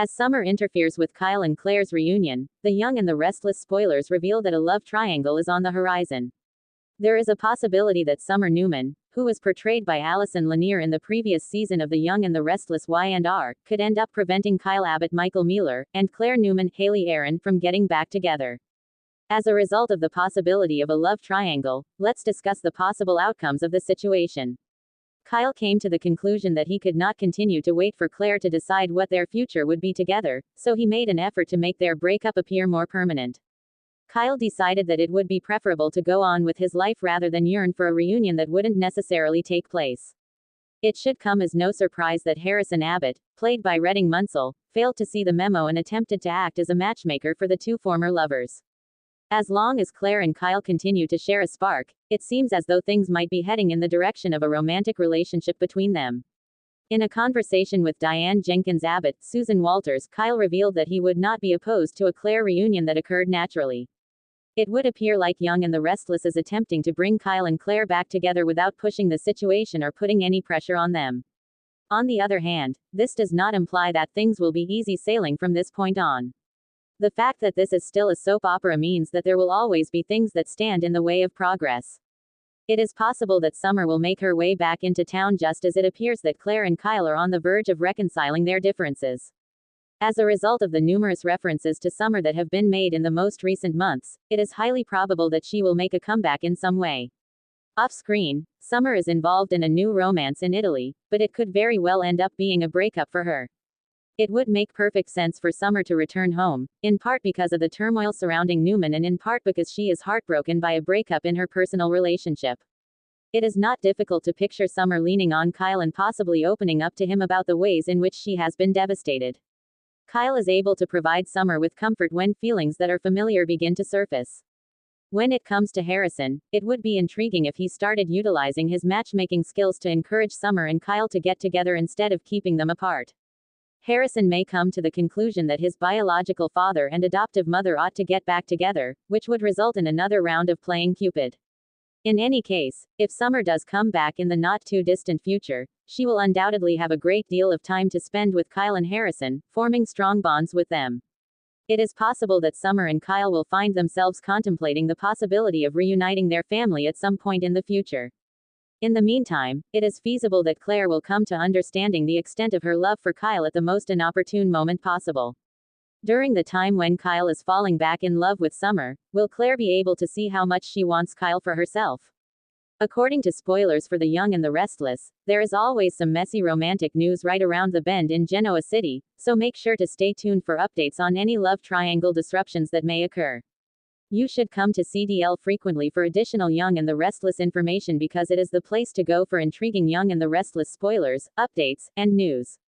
As Summer interferes with Kyle and Claire's reunion, the Young and the Restless spoilers reveal that a love triangle is on the horizon. There is a possibility that Summer Newman, who was portrayed by Allison Lanier in the previous season of The Young and the Restless Y&R, could end up preventing Kyle Abbott Michael Mueller, and Claire Newman Haley Aaron from getting back together. As a result of the possibility of a love triangle, let's discuss the possible outcomes of the situation. Kyle came to the conclusion that he could not continue to wait for Claire to decide what their future would be together, so he made an effort to make their breakup appear more permanent. Kyle decided that it would be preferable to go on with his life rather than yearn for a reunion that wouldn't necessarily take place. It should come as no surprise that Harrison Abbott, played by Redding Munsell, failed to see the memo and attempted to act as a matchmaker for the two former lovers. As long as Claire and Kyle continue to share a spark, it seems as though things might be heading in the direction of a romantic relationship between them. In a conversation with Diane Jenkins Abbott, Susan Walters, Kyle revealed that he would not be opposed to a Claire reunion that occurred naturally. It would appear like Young and the Restless is attempting to bring Kyle and Claire back together without pushing the situation or putting any pressure on them. On the other hand, this does not imply that things will be easy sailing from this point on. The fact that this is still a soap opera means that there will always be things that stand in the way of progress. It is possible that Summer will make her way back into town just as it appears that Claire and Kyle are on the verge of reconciling their differences. As a result of the numerous references to Summer that have been made in the most recent months, it is highly probable that she will make a comeback in some way. Off-screen, Summer is involved in a new romance in Italy, but it could very well end up being a breakup for her. It would make perfect sense for Summer to return home, in part because of the turmoil surrounding Newman and in part because she is heartbroken by a breakup in her personal relationship. It is not difficult to picture Summer leaning on Kyle and possibly opening up to him about the ways in which she has been devastated. Kyle is able to provide Summer with comfort when feelings that are familiar begin to surface. When it comes to Harrison, it would be intriguing if he started utilizing his matchmaking skills to encourage Summer and Kyle to get together instead of keeping them apart. Harrison may come to the conclusion that his biological father and adoptive mother ought to get back together, which would result in another round of playing Cupid. In any case, if Summer does come back in the not-too-distant future, she will undoubtedly have a great deal of time to spend with Kyle and Harrison, forming strong bonds with them. It is possible that Summer and Kyle will find themselves contemplating the possibility of reuniting their family at some point in the future. In the meantime, it is feasible that Claire will come to understanding the extent of her love for Kyle at the most inopportune moment possible. During the time when Kyle is falling back in love with Summer, will Claire be able to see how much she wants Kyle for herself? According to spoilers for The Young and the Restless, there is always some messy romantic news right around the bend in Genoa City, so make sure to stay tuned for updates on any love triangle disruptions that may occur. You should come to CDL frequently for additional Young and the Restless information because it is the place to go for intriguing Young and the Restless spoilers, updates, and news.